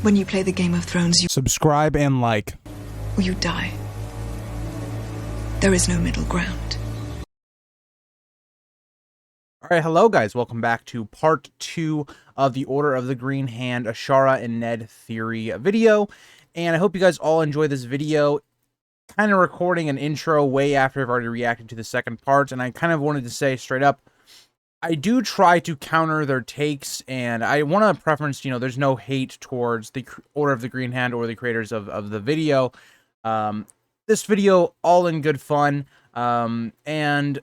When you play the Game of Thrones, you Subscribe and like. or you die. There is no middle ground. Alright, hello guys, welcome back to part 2 of the Order of the Greenhand, Ashara and Ned theory video. And I hope you guys all enjoy this video. Kind of recording an intro way after I've already reacted to the second part, and I kind of wanted to say straight up, I do try to counter their takes, and I want to preference, there's no hate towards the Order of the Greenhand or the creators of the video. This video, all in good fun, and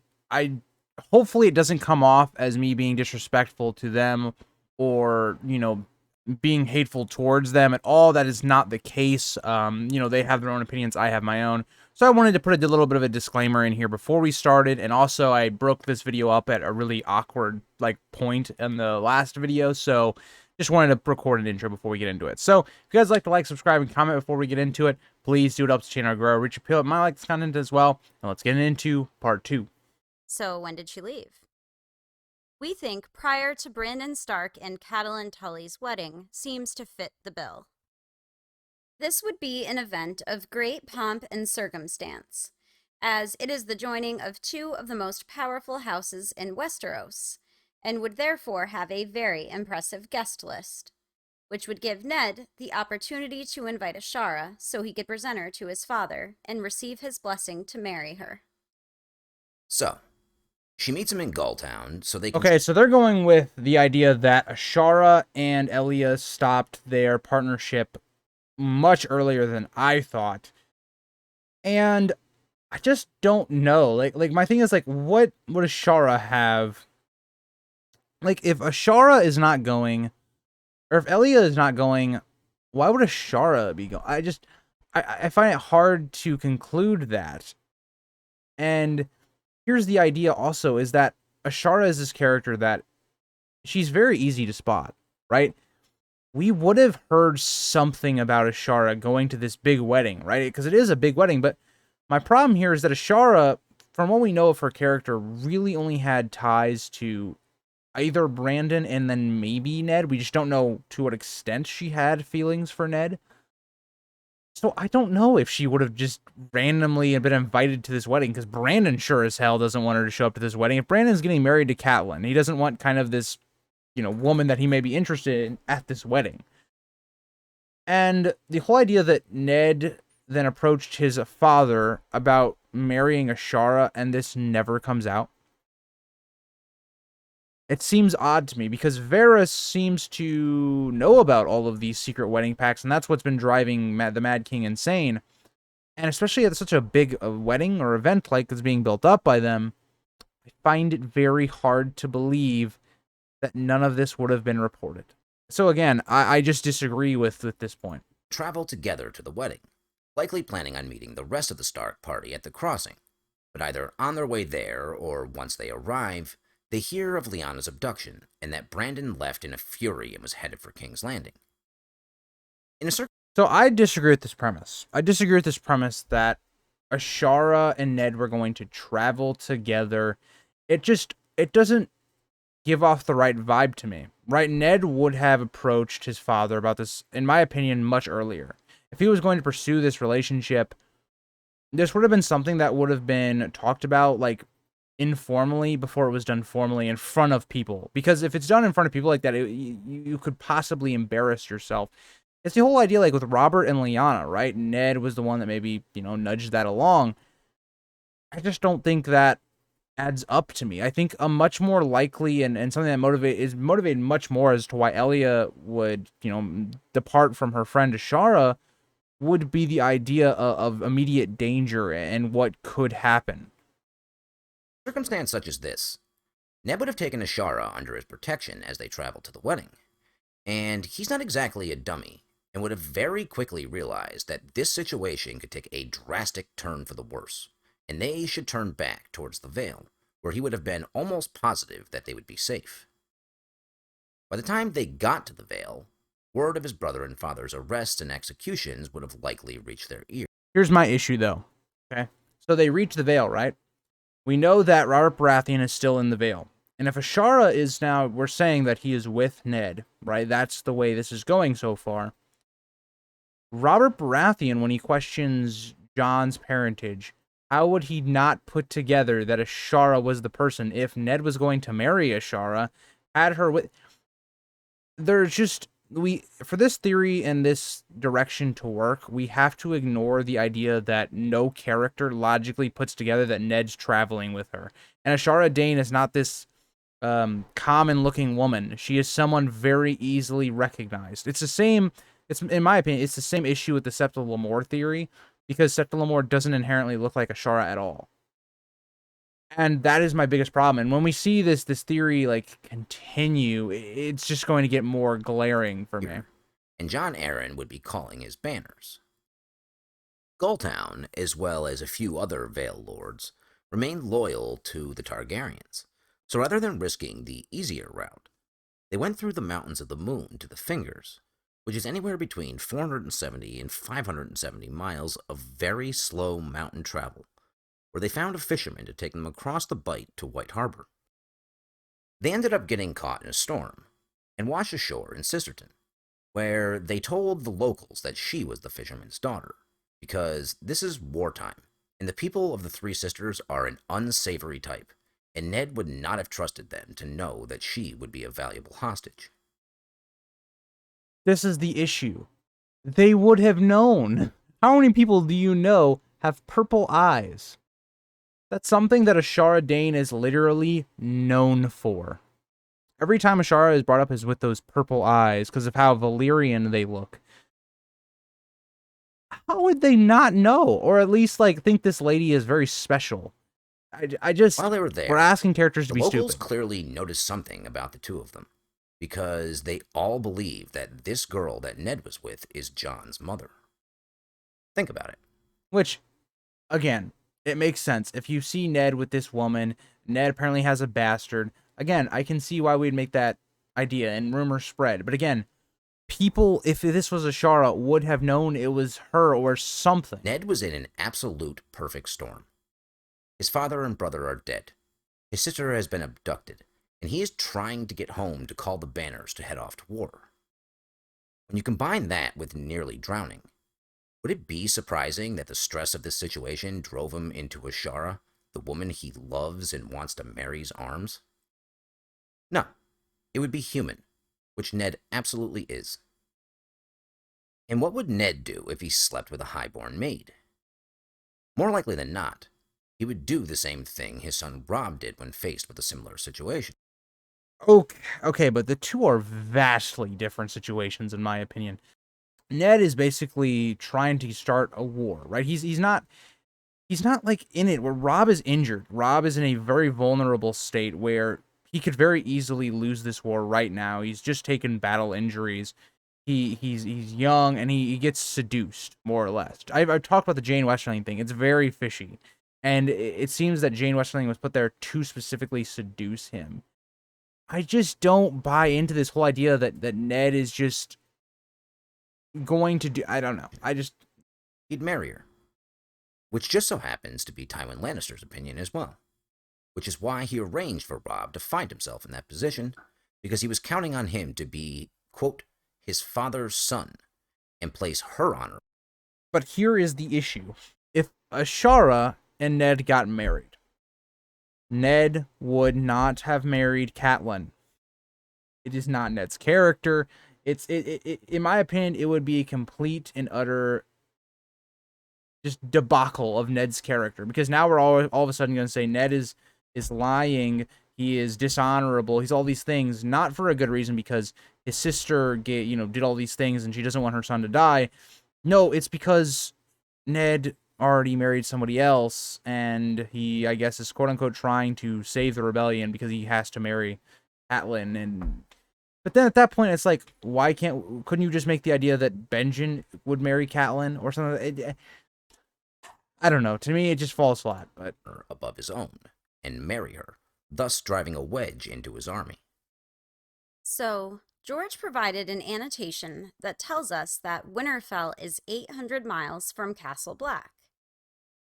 hopefully it doesn't come off as me being disrespectful to them or, being hateful towards them at all. That is not the case. They have their own opinions, I have my own. So I wanted to put a little bit of a disclaimer in here before we started, and also I broke this video up at a really awkward point in the last video, so just wanted to record an intro before we get into it. So if you guys like to subscribe, and comment before we get into it, please do. It helps the channel grow, reach appeal. My likes content as well. And let's get into part 2. So when did she leave? We think prior to Brandon Stark and Catelyn Tully's wedding seems to fit the bill. This would be an event of great pomp and circumstance, as it is the joining of two of the most powerful houses in Westeros, and would therefore have a very impressive guest list, which would give Ned the opportunity to invite Ashara so he could present her to his father and receive his blessing to marry her. So, she meets him in Gulltown, so they can... Okay, so they're going with the idea that Ashara and Elia stopped their partnership much earlier than I thought. And I just don't know. Like my thing is, what would Ashara have? If Ashara is not going, or if Elia is not going, why would Ashara be going? I find it hard to conclude that. And here's the idea also, is that Ashara is this character that she's very easy to spot, right? We would have heard something about Ashara going to this big wedding, right? Because it is a big wedding, but my problem here is that Ashara, from what we know of her character, really only had ties to either Brandon and then maybe Ned. We just don't know to what extent she had feelings for Ned. So I don't know if she would have just randomly been invited to this wedding, because Brandon sure as hell doesn't want her to show up to this wedding. If Brandon's getting married to Catelyn, he doesn't want kind of this, woman that he may be interested in at this wedding. And the whole idea that Ned then approached his father about marrying Ashara and this never comes out, it seems odd to me, because Varys seems to know about all of these secret wedding pacts, and that's what's been driving the Mad King insane. And especially at such a big wedding or event like that's being built up by them, I find it very hard to believe that none of this would have been reported. So again, I just disagree with this point. travel together to the wedding, likely planning on meeting the rest of the Stark party at the crossing. But either on their way there, or once they arrive, they hear of Lyanna's abduction, and that Brandon left in a fury and was headed for King's Landing. So I disagree with this premise. I disagree with this premise that Ashara and Ned were going to travel together. It doesn't give off the right vibe to me, right? Ned would have approached his father about this, in my opinion, much earlier. If he was going to pursue this relationship, this would have been something that would have been talked about, informally, before it was done formally in front of people. Because if it's done in front of people like that, you could possibly embarrass yourself. It's the whole idea, with Robert and Lyanna, right? Ned was the one that maybe, nudged that along. I just don't think that adds up to me. I think a much more likely and something that is motivated much more as to why Elia would, depart from her friend Ashara would be the idea of immediate danger and what could happen. Circumstance such as this, Ned would have taken Ashara under his protection as they traveled to the wedding. And he's not exactly a dummy, and would have very quickly realized that this situation could take a drastic turn for the worse, and they should turn back towards the Vale, where he would have been almost positive that they would be safe. By the time they got to the Vale, word of his brother and father's arrests and executions would have likely reached their ears. Here's my issue, though. Okay, so they reach the Vale, right? We know that Robert Baratheon is still in the Vale. And if Ashara is now, we're saying that he is with Ned, right? That's the way this is going so far. Robert Baratheon, when he questions Jon's parentage, how would he not put together that Ashara was the person if Ned was going to marry Ashara, had her with... There's just... For this theory and this direction to work, we have to ignore the idea that no character logically puts together that Ned's traveling with her. And Ashara Dane is not this common-looking woman. She is someone very easily recognized. It's the same... It's, in my opinion, it's the same issue with the Septa Lemore theory, because Septa Lemore doesn't inherently look like Ashara at all. And that is my biggest problem. And when we see this theory like continue, it's just going to get more glaring for me. And Jon Arryn would be calling his banners. Gulltown, as well as a few other Vale lords, remained loyal to the Targaryens. So rather than risking the easier route, they went through the Mountains of the Moon to the Fingers, which is anywhere between 470 and 570 miles of very slow mountain travel, where they found a fisherman to take them across the Bight to White Harbor. They ended up getting caught in a storm, and washed ashore in Sisterton, where they told the locals that she was the fisherman's daughter, because this is wartime, and the people of the Three Sisters are an unsavory type, and Ned would not have trusted them to know that she would be a valuable hostage. This is the issue. They would have known. How many people do you know have purple eyes? That's something that Ashara Dane is literally known for. Every time Ashara is brought up is with those purple eyes because of how Valyrian they look. How would they not know? Or at least like think this lady is very special? I just... While they were there, we're asking characters to be locals stupid. clearly noticed something about the two of them, because they all believe that this girl that Ned was with is Jon's mother. Think about it. Which, again, it makes sense. If you see Ned with this woman, Ned apparently has a bastard. Again, I can see why we'd make that idea and rumors spread. But again, people, if this was Ashara, would have known it was her or something. Ned was in an absolute perfect storm. His father and brother are dead. His sister has been abducted, and he is trying to get home to call the banners to head off to war. When you combine that with nearly drowning, would it be surprising that the stress of this situation drove him into Ashara, the woman he loves and wants to marry's arms? No, it would be human, which Ned absolutely is. And what would Ned do if he slept with a highborn maid? More likely than not, he would do the same thing his son Robb did when faced with a similar situation. Okay, but the two are vastly different situations, in my opinion. Ned is basically trying to start a war, right? He's not like in it where Robb is injured. Robb is in a very vulnerable state where he could very easily lose this war right now. He's just taken battle injuries. He's young and he gets seduced, more or less. I've talked about the Jane Westerling thing. It's very fishy. And it seems that Jane Westerling was put there to specifically seduce him. I just don't buy into this whole idea that Ned is just going to do... I don't know. He'd marry her, which just so happens to be Tywin Lannister's opinion as well, which is why he arranged for Robb to find himself in that position, because he was counting on him to be, quote, his father's son, and place her honor. But here is the issue. If Ashara and Ned got married, Ned would not have married Catelyn. It is not Ned's character. It in my opinion, it would be a complete and utter just debacle of Ned's character, because now we're all of a sudden going to say Ned is lying, he is dishonorable, he's all these things, not for a good reason, because his sister did all these things and she doesn't want her son to die. No, it's because Ned already married somebody else, and he, I guess, is quote-unquote trying to save the rebellion because he has to marry Catelyn. But then at that point, it's like, couldn't you just make the idea that Benjen would marry Catelyn or something? I don't know. To me, it just falls flat. But above his own, and marry her, thus driving a wedge into his army. So, George provided an annotation that tells us that Winterfell is 800 miles from Castle Black.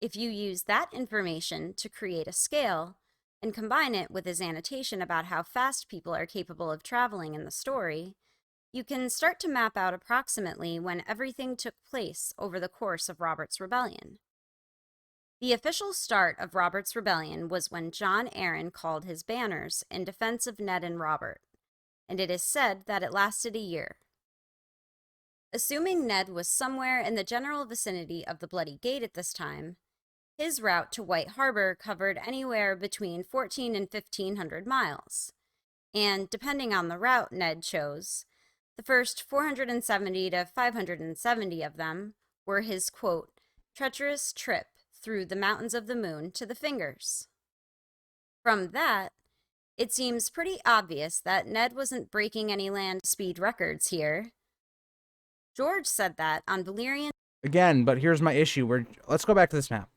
If you use that information to create a scale and combine it with his annotation about how fast people are capable of traveling in the story, you can start to map out approximately when everything took place over the course of Robert's rebellion. The official start of Robert's rebellion was when John Arryn called his banners in defense of Ned and Robert, and it is said that it lasted a year. Assuming Ned was somewhere in the general vicinity of the Bloody Gate at this time, his route to White Harbor covered anywhere between 1,400 and 1,500 miles, and depending on the route Ned chose, the first 470 to 570 of them were his, quote, treacherous trip through the Mountains of the Moon to the Fingers. From that, it seems pretty obvious that Ned wasn't breaking any land speed records here. George said that on Valyrian... Again, but here's my issue. Let's go back to this map.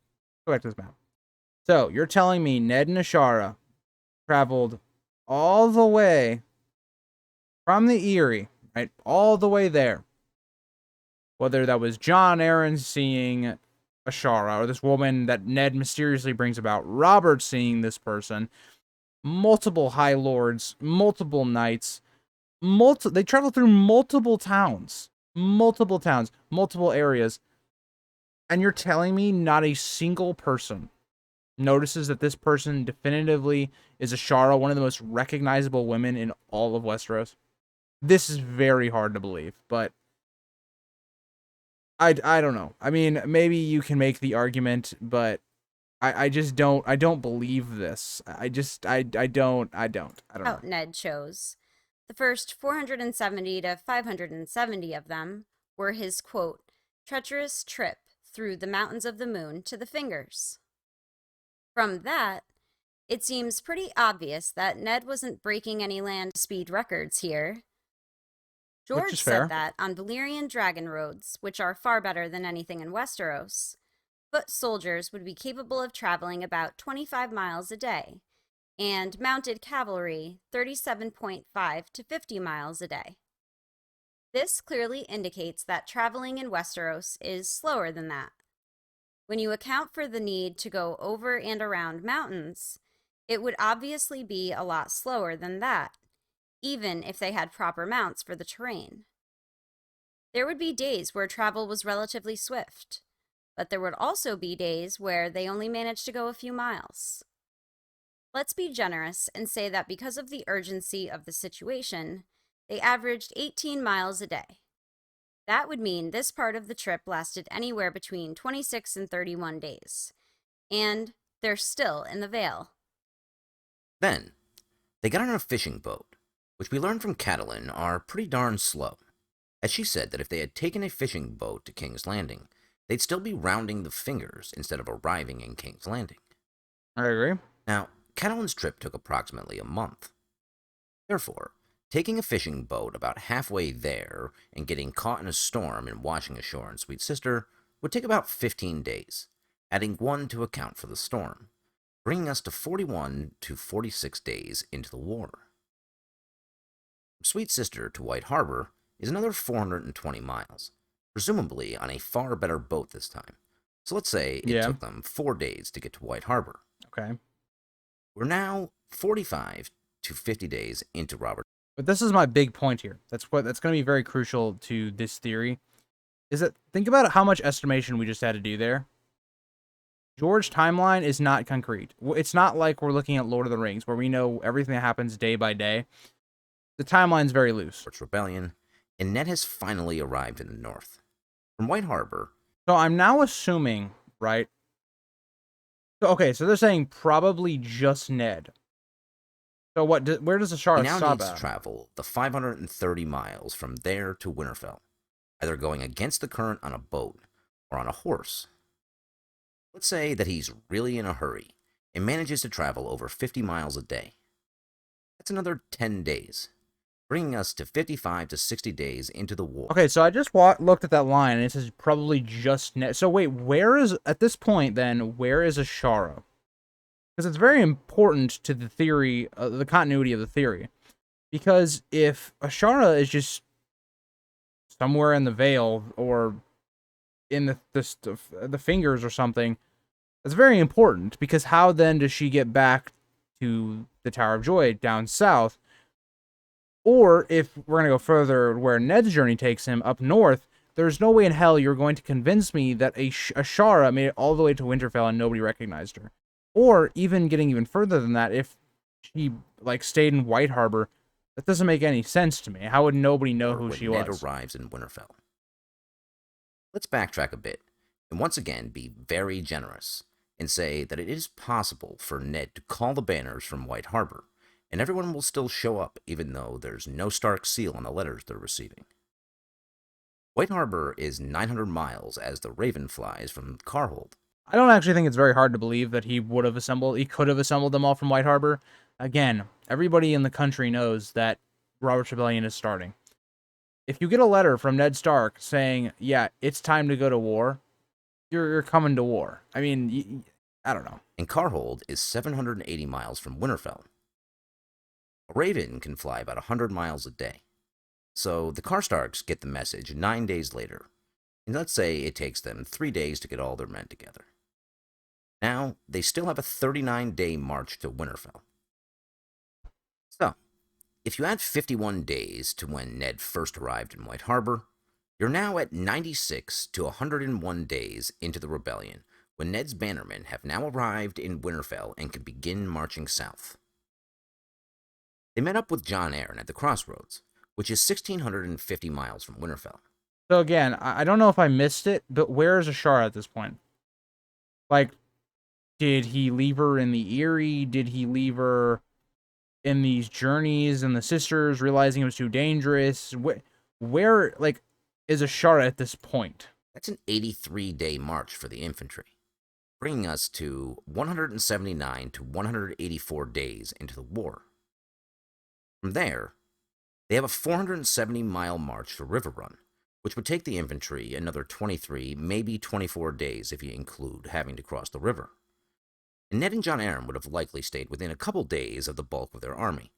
So, you're telling me Ned and Ashara traveled all the way from the Eyrie, right? All the way there. Whether that was John Arryn seeing Ashara, or this woman that Ned mysteriously brings about, Robert seeing this person, multiple High Lords, multiple knights, they travel through multiple towns, multiple areas, and you're telling me not a single person notices that this person definitively is Ashara, one of the most recognizable women in all of Westeros? This is very hard to believe, but I don't know. I mean, maybe you can make the argument, but I just don't believe this. I don't know. Ned chose. The first 470 to 570 of them were his, quote, treacherous trip through the Mountains of the Moon to the Fingers. From that, it seems pretty obvious that Ned wasn't breaking any land speed records here. George said that on Valyrian dragon roads, which are far better than anything in Westeros, foot soldiers would be capable of traveling about 25 miles a day, and mounted cavalry 37.5 to 50 miles a day. This clearly indicates that traveling in Westeros is slower than that. When you account for the need to go over and around mountains, it would obviously be a lot slower than that, even if they had proper mounts for the terrain. There would be days where travel was relatively swift, but there would also be days where they only managed to go a few miles. Let's be generous and say that because of the urgency of the situation, they averaged 18 miles a day. That would mean this part of the trip lasted anywhere between 26 and 31 days. And they're still in the Vale. Then, they got on a fishing boat, which we learned from Catelyn are pretty darn slow, as she said that if they had taken a fishing boat to King's Landing, they'd still be rounding the Fingers instead of arriving in King's Landing. I agree. Now, Catelyn's trip took approximately a month. Therefore, taking a fishing boat about halfway there and getting caught in a storm and washing ashore in Sweet Sister would take about 15 days, adding 1 to account for the storm, bringing us to 41 to 46 days into the war. From Sweet Sister to White Harbor is another 420 miles, presumably on a far better boat this time. So let's say it took them 4 days to get to White Harbor. Okay. We're now 45 to 50 days into Robert. But this is my big point here. That's going to be very crucial to this theory. Is that, think about how much estimation we just had to do there. George's timeline is not concrete. It's not like we're looking at Lord of the Rings, where we know everything that happens day by day. The timeline's very loose. Rebellion, and Ned has finally arrived in the north. From White Harbor. So I'm now assuming, right? So, okay, so they're saying probably just Ned. So where does Ashara He now stop needs at? to travel the 530 miles from there to Winterfell, either going against the current on a boat or on a horse. Let's say that he's really in a hurry and manages to travel over 50 miles a day. That's another 10 days, bringing us to 55 to 60 days into the war. Okay, so I just looked at that line, and it says probably just Ned. So wait, at this point then, where is Ashara? Because it's very important to the theory, the continuity of the theory. Because if Ashara is just somewhere in the Vale or in the Fingers or something, that's very important. Because how then does she get back to the Tower of Joy down south? Or if we're going to go further where Ned's journey takes him up north, there's no way in hell you're going to convince me that Ashara made it all the way to Winterfell and nobody recognized her. Or even getting even further than that, if she like stayed in White Harbor, that doesn't make any sense to me. How would nobody know who she Ned was? arrives in Winterfell. Let's backtrack a bit and once again be very generous and say that it is possible for Ned to call the banners from White Harbor, and everyone will still show up even though there's no Stark seal on the letters they're receiving. White Harbor is 900 miles as the raven flies from Carhold. I don't actually think it's very hard to believe that he could have assembled them all from White Harbor. Again, everybody in the country knows that Robert's Rebellion is starting. If you get a letter from Ned Stark saying, yeah, it's time to go to war, you're coming to war. I mean, I don't know. And Carhold is 780 miles from Winterfell. A raven can fly about 100 miles a day. So the Karstarks get the message 9 days later, and let's say it takes them 3 days to get all their men together. Now, they still have a 39-day march to Winterfell. So, if you add 51 days to when Ned first arrived in White Harbor, you're now at 96 to 101 days into the rebellion, when Ned's bannermen have now arrived in Winterfell and can begin marching south. They met up with Jon Arryn at the crossroads, which is 1,650 miles from Winterfell. So again, I don't know if I missed it, but where is Ashara at this point? Like, did he leave her in the Eyrie? Did he leave her in these journeys and the sisters realizing it was too dangerous? Where like, is Ashara at this point? That's an 83-day march for the infantry, bringing us to 179 to 184 days into the war. From there, they have a 470-mile march to River Run, which would take the infantry another 23, maybe 24 days if you include having to cross the river. And Ned and Jon Arryn would have likely stayed within a couple days of the bulk of their army,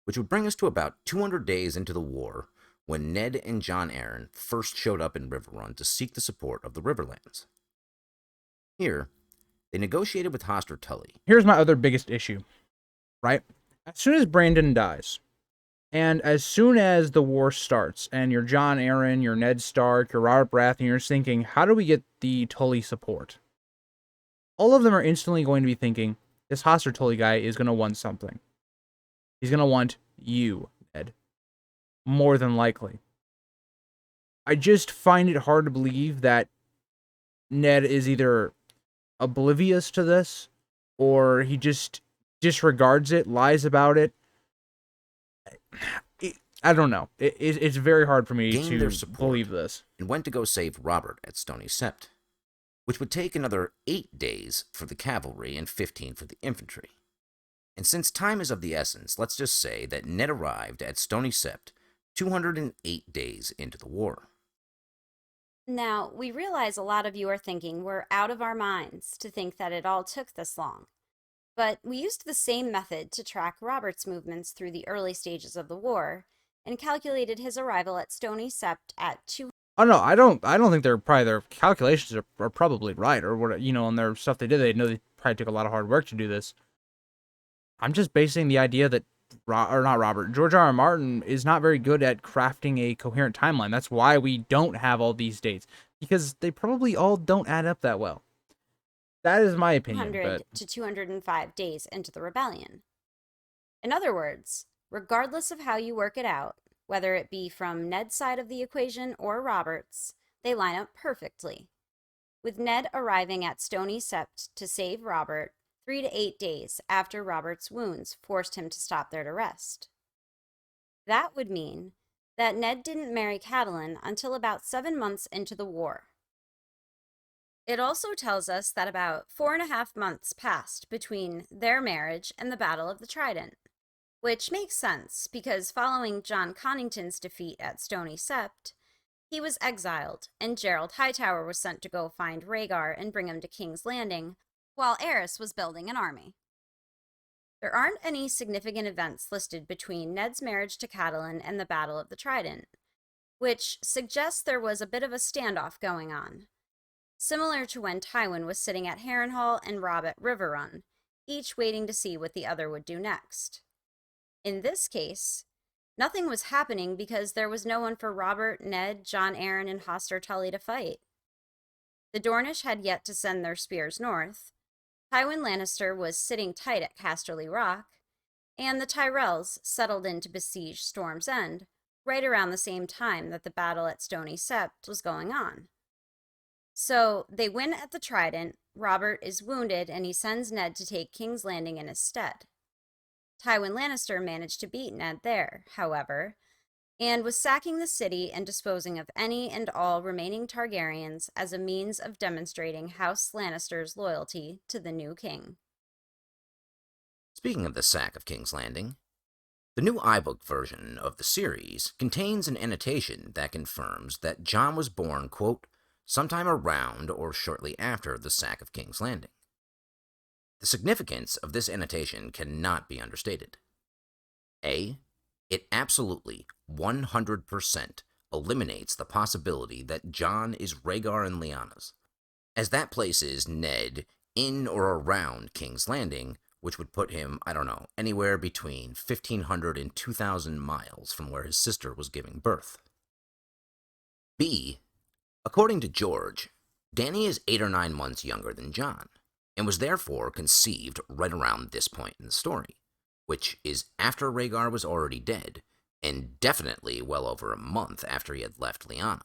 which would bring us to about 200 days into the war when Ned and Jon Arryn first showed up in River Run to seek the support of the Riverlands. Here, they negotiated with Hoster Tully. Here's my other biggest issue, right? As soon as Brandon dies, and as soon as the war starts, and you're Jon Arryn, you're Ned Stark, you're Robert Baratheon, you're thinking, how do we get the Tully support? All of them are instantly going to be thinking, this Hoster Tully guy is going to want something. He's going to want you, Ned. More than likely. I just find it hard to believe that Ned is either oblivious to this, or he just disregards it, lies about it. I don't know. It's very hard for me to believe this. And went to go save Robert at Stony Sept, which would take another 8 days for the cavalry and 15 for the infantry. And since time is of the essence, let's just say that Ned arrived at Stony Sept 208 days into the war. Now, we realize a lot of you are thinking we're out of our minds to think that it all took this long. But we used the same method to track Robert's movements through the early stages of the war, and calculated his arrival at Stony Sept at 2. Oh no, I don't think their calculations are probably right, or what, on their stuff they did. They know they probably took a lot of hard work to do this. I'm just basing the idea that George R. R. Martin is not very good at crafting a coherent timeline. That's why we don't have all these dates, because they probably all don't add up that well. That is my opinion. 200 to 205 days into the rebellion. In other words, regardless of how you work it out, whether it be from Ned's side of the equation or Robert's, they line up perfectly, with Ned arriving at Stony Sept to save Robert 3 to 8 days after Robert's wounds forced him to stop there to rest. That would mean that Ned didn't marry Catelyn until about 7 months into the war. It also tells us that about 4.5 months passed between their marriage and the Battle of the Trident, which makes sense because following John Connington's defeat at Stony Sept, he was exiled and Gerald Hightower was sent to go find Rhaegar and bring him to King's Landing, while Aerys was building an army. There aren't any significant events listed between Ned's marriage to Catelyn and the Battle of the Trident, which suggests there was a bit of a standoff going on, similar to when Tywin was sitting at Harrenhal and Robb at River Run, each waiting to see what the other would do next. In this case, Nothing was happening because there was no one for Robert, Ned, Jon Arryn, and Hoster Tully to fight. The Dornish had yet to send their spears north. Tywin Lannister was sitting tight at Casterly Rock, and the Tyrells settled in to besiege Storm's End, right around the same time that the battle at Stony Sept was going on. So they win at the Trident, Robert is wounded, and he sends Ned to take King's Landing in his stead. Tywin Lannister managed to beat Ned there, however, and was sacking the city and disposing of any and all remaining Targaryens as a means of demonstrating House Lannister's loyalty to the new king. Speaking of the sack of King's Landing, the new iBook version of the series contains an annotation that confirms that Jon was born, quote, sometime around or shortly after the sack of King's Landing. The significance of this annotation cannot be understated. A, it absolutely 100% eliminates the possibility that Jon is Rhaegar and Lyanna's, as that places Ned in or around King's Landing, which would put him, anywhere between 1,500 and 2,000 miles from where his sister was giving birth. B, according to George, Dany is 8 or 9 months younger than Jon, and was therefore conceived right around this point in the story, which is after Rhaegar was already dead, and definitely well over a month after he had left Lyanna,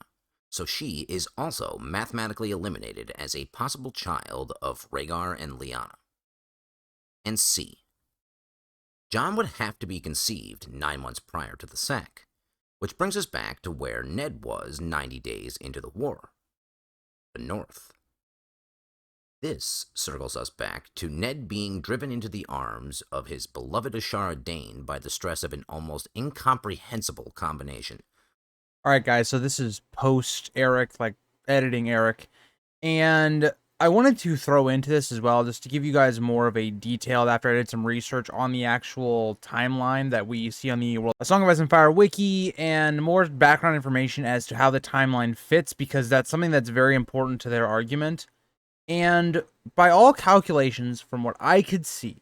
so she is also mathematically eliminated as a possible child of Rhaegar and Lyanna. And C, Jon would have to be conceived 9 months prior to the sack, which brings us back to where Ned was 90 days into the war, the North. This circles us back to Ned being driven into the arms of his beloved Ashara Dayne by the stress of an almost incomprehensible combination. Alright guys, so this is post-Eric, editing Eric, and I wanted to throw into this as well, just to give you guys more of a detailed, after I did some research on the actual timeline that we see on the A Song of Ice and Fire wiki, and more background information as to how the timeline fits, because that's something that's very important to their argument. And by all calculations, from what I could see,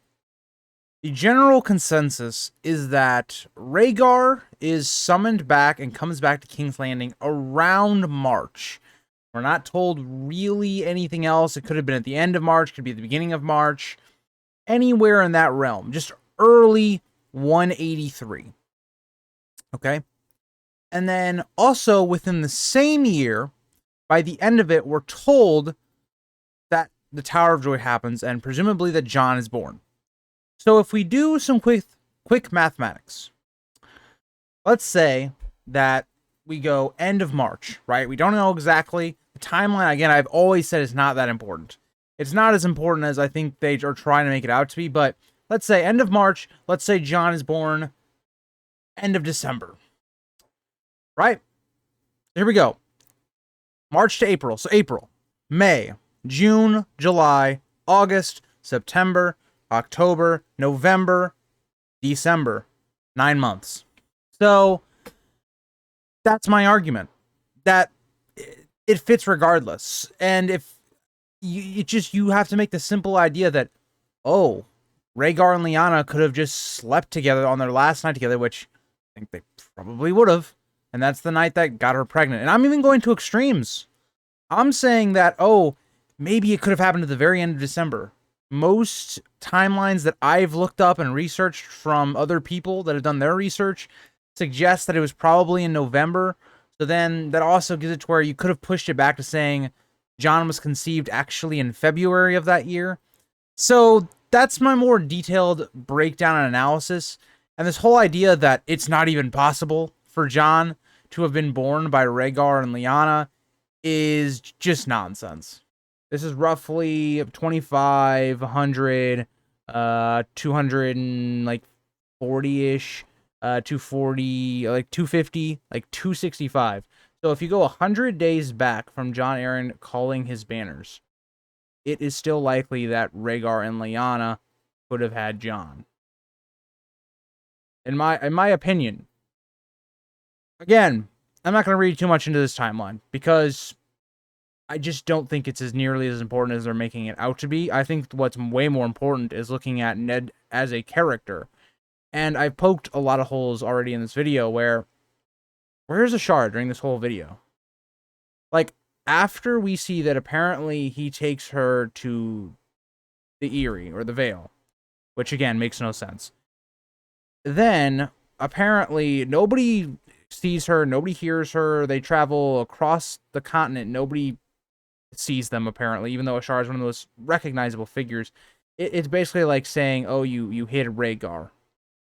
the general consensus is that Rhaegar is summoned back and comes back to King's Landing around March. We're not told really anything else. It could have been at the end of March, could be at the beginning of March, anywhere in that realm. Just early 183. Okay? And then also within the same year, by the end of it, we're told that the Tower of Joy happens, and presumably that Jon is born. So if we do some quick mathematics, let's say that we go end of March, right? We don't know exactly. The timeline, again, I've always said it's not that important. It's not as important as I think they are trying to make it out to be, but let's say end of March, let's say Jon is born end of December, right? Here we go. March to April. So April, May, June, July, August, September, October, November, December. 9 months. So that's my argument. That it fits regardless. And if you have to make the simple idea that, oh, Rhaegar and Lyanna could have just slept together on their last night together, which I think they probably would have. And that's the night that got her pregnant. And I'm even going to extremes. I'm saying that, oh, maybe it could have happened at the very end of December. Most timelines that I've looked up and researched from other people that have done their research suggest that it was probably in November. So then that also gives it to where you could have pushed it back to saying Jon was conceived actually in February of that year. So that's my more detailed breakdown and analysis. And this whole idea that it's not even possible for Jon to have been born by Rhaegar and Lyanna is just nonsense. This is roughly 2,500, 240-ish, 240, 250, 265. So if you go 100 days back from Jon Arryn calling his banners, it is still likely that Rhaegar and Lyanna could have had Jon. In my opinion. Again, I'm not going to read too much into this timeline because I just don't think it's as nearly as important as they're making it out to be. I think what's way more important is looking at Ned as a character And I've poked a lot of holes already in this video where's Ashara during this whole video? Like, after we see that apparently he takes her to the Eyrie, or the Vale, which again makes no sense. Then, apparently, nobody sees her, nobody hears her, they travel across the continent, nobody sees them apparently, even though Ashara is one of the most recognizable figures. It's basically like saying, oh, you hid Rhaegar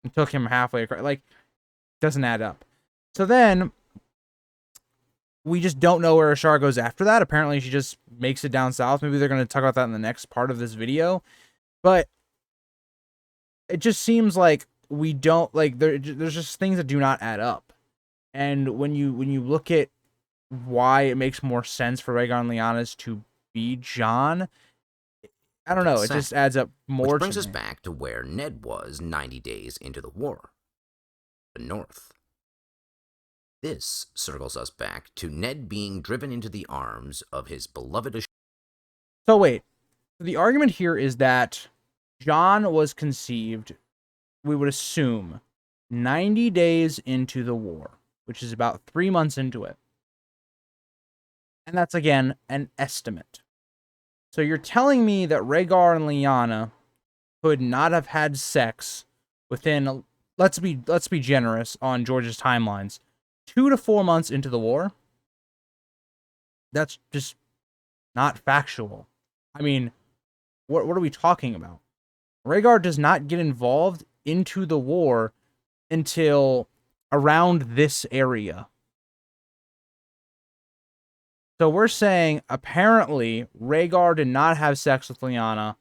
and took him halfway across. Like, doesn't add up. So then, we just don't know where Ashara goes after that. Apparently, she just makes it down south. Maybe they're going to talk about that in the next part of this video. But it just seems like we don't, like, there's just things that do not add up. And when you look at why it makes more sense for Rhaegar and Lyanna to be Jon, I don't know, it just adds up more. Which brings to us me. back to where Ned was 90 days into the war. The north. This circles us back to Ned being driven into the arms of his beloved Ashara. So wait, the argument here is that Jon was conceived, we would assume, 90 days into the war, which is about 3 months into it. And that's, again, an estimate. So you're telling me that Rhaegar and Lyanna could not have had sex within, let's be generous on George's timelines, 2 to 4 months into the war? That's just not factual. I mean, what are we talking about? Rhaegar does not get involved into the war until around this area. So we're saying, apparently, Rhaegar did not have sex with Lyanna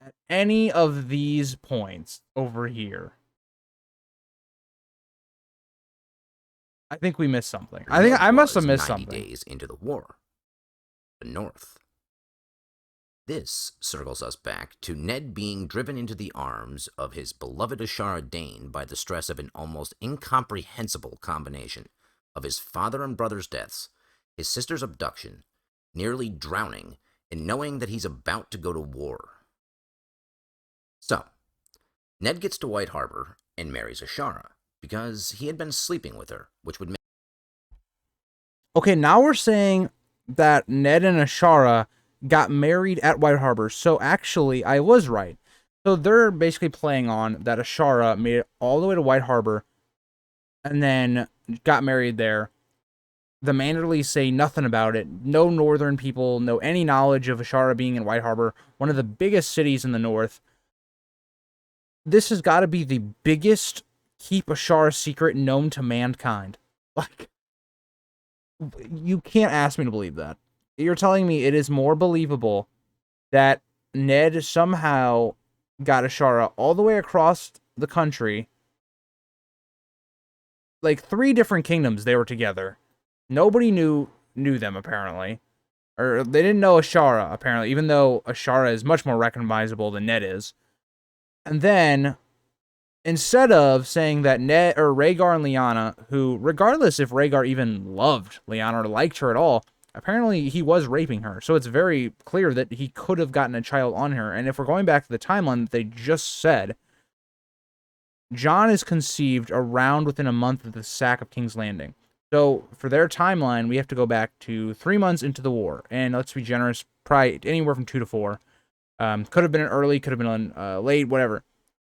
at any of these points over here. I think we missed something. I think I must have missed 90 something. days into the war. The north. This circles us back to Ned being driven into the arms of his beloved Ashara Dane by the stress of an almost incomprehensible combination of his father and brother's deaths, his sister's abduction, nearly drowning, and knowing that he's about to go to war. So, Ned gets to White Harbor and marries Ashara, because he had been sleeping with her, which would make... Okay, now we're saying that Ned and Ashara got married at White Harbor. So actually, I was right. So they're basically playing on that Ashara made it all the way to White Harbor and then got married there. The Manderleys say nothing about it. No northern people know any knowledge of Ashara being in White Harbor, one of the biggest cities in the north. This has got to be the biggest keep Ashara secret known to mankind. Like, you can't ask me to believe that. You're telling me it is more believable that Ned somehow got Ashara all the way across the country. Like 3 different kingdoms they were together. Nobody knew them, apparently. Or they didn't know Ashara, apparently, even though Ashara is much more recognizable than Ned is. And then, instead of saying that Ned or Rhaegar and Lyanna, who, regardless if Rhaegar even loved Lyanna or liked her at all, apparently he was raping her. So it's very clear that he could have gotten a child on her. And if we're going back to the timeline that they just said, Jon is conceived around within a month of the sack of King's Landing. So for their timeline, we have to go back to 3 months into the war. And let's be generous, probably anywhere from 2 to 4. Could have been early, could have been late, whatever.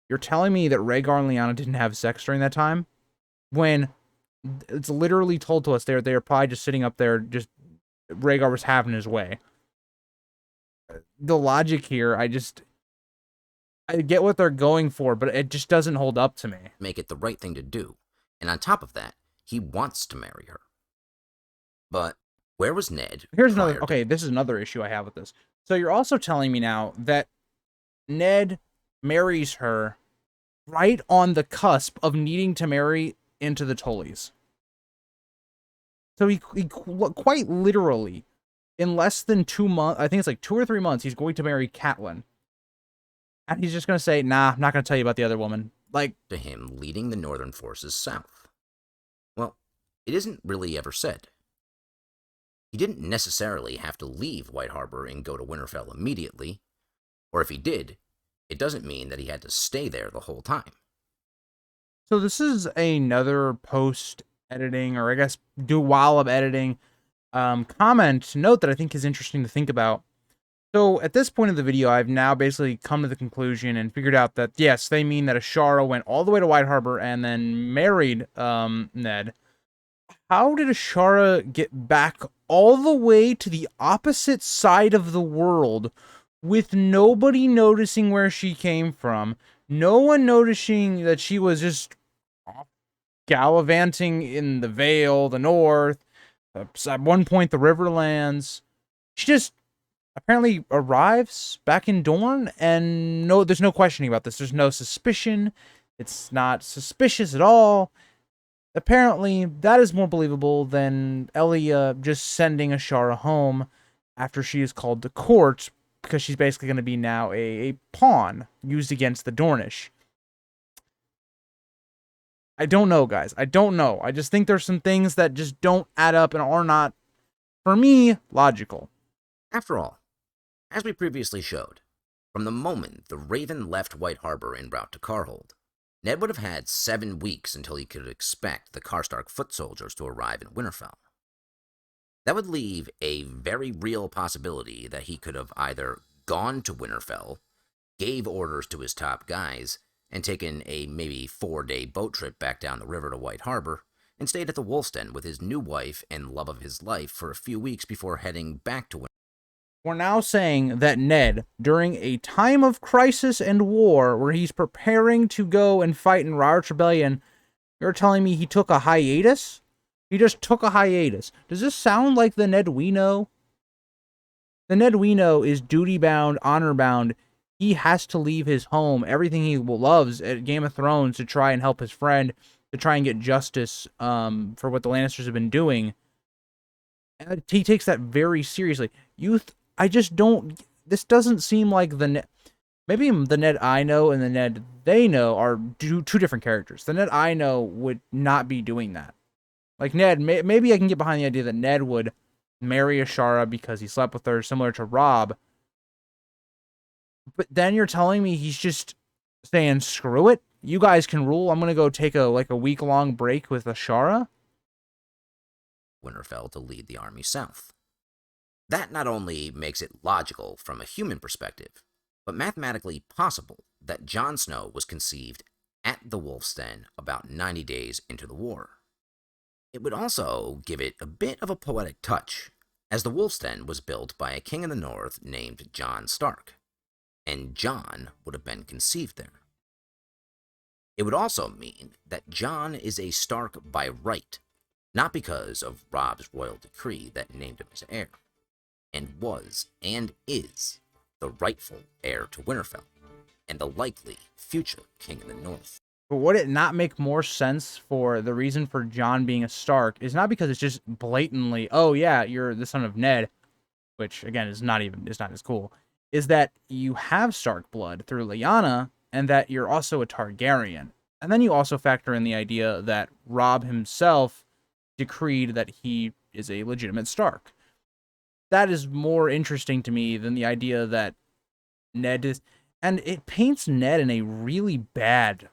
You're telling me that Rhaegar and Lyanna didn't have sex during that time? When it's literally told to us they're probably just sitting up there, just Rhaegar was having his way. The logic here, I get what they're going for, but it just doesn't hold up to me. Make it the right thing to do. And on top of that, he wants to marry her. But where was Ned? Here's another, okay, this is another issue I have with this. So you're also telling me now that Ned marries her right on the cusp of needing to marry into the Tullys. So he quite literally, in less than 2 months, I think it's like 2 or 3 months, he's going to marry Catelyn. And he's just going to say, nah, I'm not going to tell you about the other woman. Like, to him leading the northern forces south. Well, it isn't really ever said. He didn't necessarily have to leave White Harbor and go to Winterfell immediately. Or if he did, it doesn't mean that he had to stay there the whole time. So this is another post editing, or I guess do while I'm editing, comment note that I think is interesting to think about. So at this point of the video, I've now basically come to the conclusion and figured out that yes, they mean that Ashara went all the way to White Harbor and then married Ned. How did Ashara get back all the way to the opposite side of the world with nobody noticing where she came from? No one noticing that she was just gallivanting in the Vale, the North, at one point the Riverlands. She just apparently arrives back in Dorne, and no, there's no questioning about this. There's no suspicion. It's not suspicious at all. Apparently, that is more believable than Elia just sending Ashara home after she is called to court, because she's basically going to be now a pawn used against the Dornish. I don't know, guys. I don't know. I just think there's some things that just don't add up and are not, for me, logical. After all, as we previously showed, from the moment the Raven left White Harbor en route to Carhold, Ned would have had 7 weeks until he could expect the Karstark foot soldiers to arrive in Winterfell. That would leave a very real possibility that he could have either gone to Winterfell, gave orders to his top guys, and taken a maybe 4-day boat trip back down the river to White Harbor, and stayed at the Wolf's Den with his new wife and love of his life for a few weeks before heading back to Winterfell. We're now saying that Ned, during a time of crisis and war where he's preparing to go and fight in Riots Rebellion, you're telling me he took a hiatus? He just took a hiatus. Does this sound like the Ned we know? The Ned we know is duty-bound, honor-bound. He has to leave his home, everything he loves at Game of Thrones, to try and help his friend, to try and get justice for what the Lannisters have been doing. And he takes that very seriously. I just don't... This doesn't seem like the Ned... Maybe the Ned I know and the Ned they know are two different characters. The Ned I know would not be doing that. Like Ned, maybe I can get behind the idea that Ned would marry Ashara because he slept with her, similar to Robb. But then you're telling me he's just saying, screw it, you guys can rule. I'm going to go take a week-long break with Ashara? Winterfell to lead the army south. That not only makes it logical from a human perspective, but mathematically possible that Jon Snow was conceived at the Wolf's Den about 90 days into the war. It would also give it a bit of a poetic touch, as the Wolf's Den was built by a king in the north named Jon Stark, and Jon would have been conceived there. It would also mean that Jon is a Stark by right, not because of Robb's royal decree that named him as heir, and was, and is, the rightful heir to Winterfell, and the likely future king of the North. But would it not make more sense for the reason for Jon being a Stark is not because it's just blatantly, oh yeah, you're the son of Ned, which again is not as cool, is that you have Stark blood through Lyanna, and that you're also a Targaryen. And then you also factor in the idea that Robb himself decreed that he is a legitimate Stark. That is more interesting to me than the idea that Ned is... And it paints Ned in a really bad,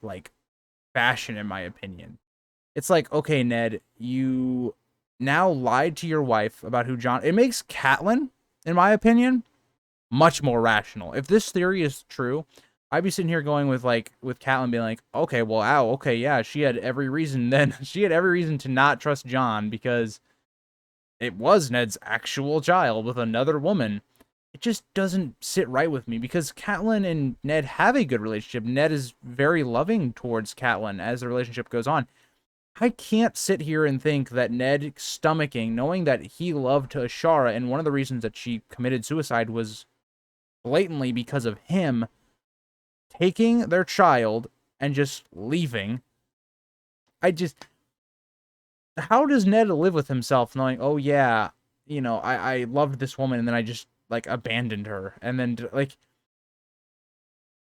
fashion, in my opinion. It's like, okay, Ned, you now lied to your wife about who Jon... It makes Catelyn, in my opinion, much more rational. If this theory is true, I'd be sitting here going with Catelyn being like, okay, well, okay, yeah, she had every reason then. She had every reason to not trust Jon because it was Ned's actual child with another woman. It just doesn't sit right with me because Catelyn and Ned have a good relationship. Ned is very loving towards Catelyn as the relationship goes on. I can't sit here and think that Ned stomaching, knowing that he loved Ashara, and one of the reasons that she committed suicide was blatantly because of him, taking their child and just leaving. How does Ned live with himself knowing, oh yeah, I loved this woman and then I just, abandoned her? And then,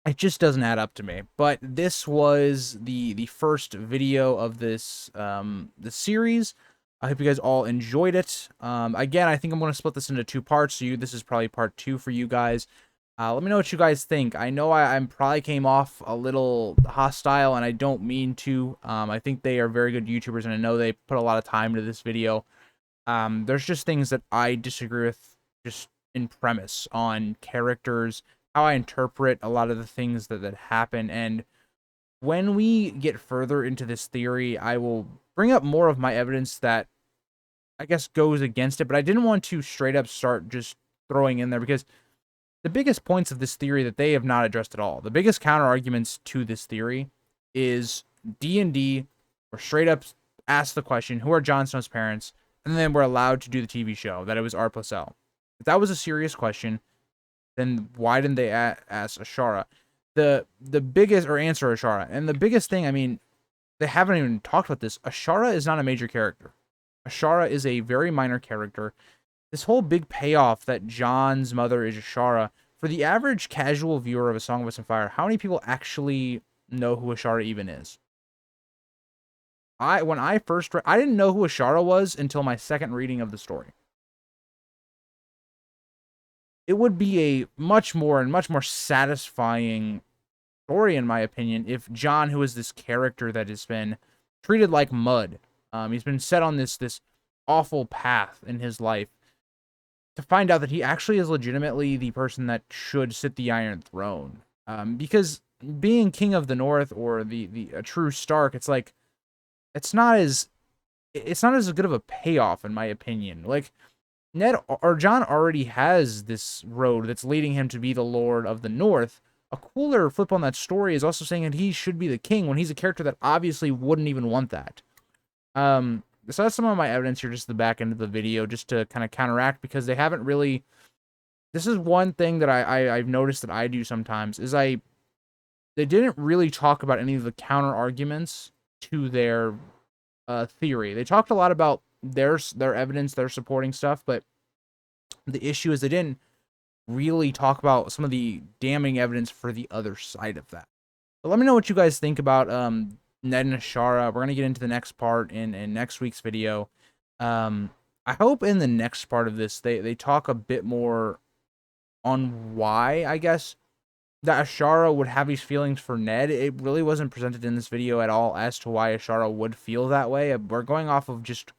it just doesn't add up to me. But this was the first video of this, the series. I hope you guys all enjoyed it. Again, I think I'm going to split this into 2 parts. So this is probably part 2 for you guys. Let me know what you guys think. I know I'm probably came off a little hostile, and I don't mean to. I think they are very good YouTubers, and I know they put a lot of time into this video. There's just things that I disagree with just in premise on characters, how I interpret a lot of the things that happen. And when we get further into this theory, I will bring up more of my evidence that I guess goes against it, but I didn't want to straight up start just throwing in there because the biggest points of this theory that they have not addressed at all, the biggest counter arguments to this theory is D&D, or straight up ask the question, who are Jon Snow's parents? And then we're allowed to do the TV show, that it was R+L. If that was a serious question, then why didn't they ask Ashara? The biggest, or answer Ashara. And the biggest thing, I mean, they haven't even talked about this. Ashara is not a major character. Ashara is a very minor character. This whole big payoff that Jon's mother is Ashara, for the average casual viewer of A Song of Ice and Fire, how many people actually know who Ashara even is? When I first read, I didn't know who Ashara was until my second reading of the story. It would be a much more satisfying story, in my opinion, if Jon, who is this character that has been treated like mud, he's been set on this awful path in his life, to find out that he actually is legitimately the person that should sit the Iron Throne. Because being King of the North, or a true Stark, it's like, it's not as good of a payoff, in my opinion. Like, Ned or Jon already has this road that's leading him to be the Lord of the North. A cooler flip on that story is also saying that he should be the king when he's a character that obviously wouldn't even want that. So that's some of my evidence here, just the back end of the video, just to kind of counteract, because they haven't really. This is one thing that I've noticed that I do sometimes, is they didn't really talk about any of the counter arguments to their theory. They talked a lot about their evidence, their supporting stuff, but the issue is they didn't really talk about some of the damning evidence for the other side of that. But let me know what you guys think about Ned and Ashara. We're going to get into the next part in next week's video. I hope in the next part of this, they talk a bit more on why, I guess, that Ashara would have these feelings for Ned. It really wasn't presented in this video at all as to why Ashara would feel that way. We're going off of just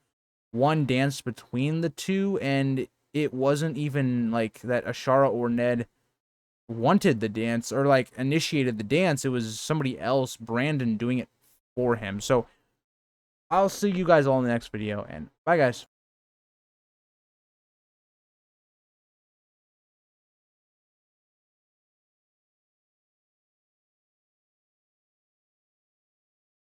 one dance between the two, and it wasn't even like that Ashara or Ned wanted the dance or like initiated the dance. It was somebody else, Brandon, doing it for him. So I'll see you guys all in the next video, and bye guys.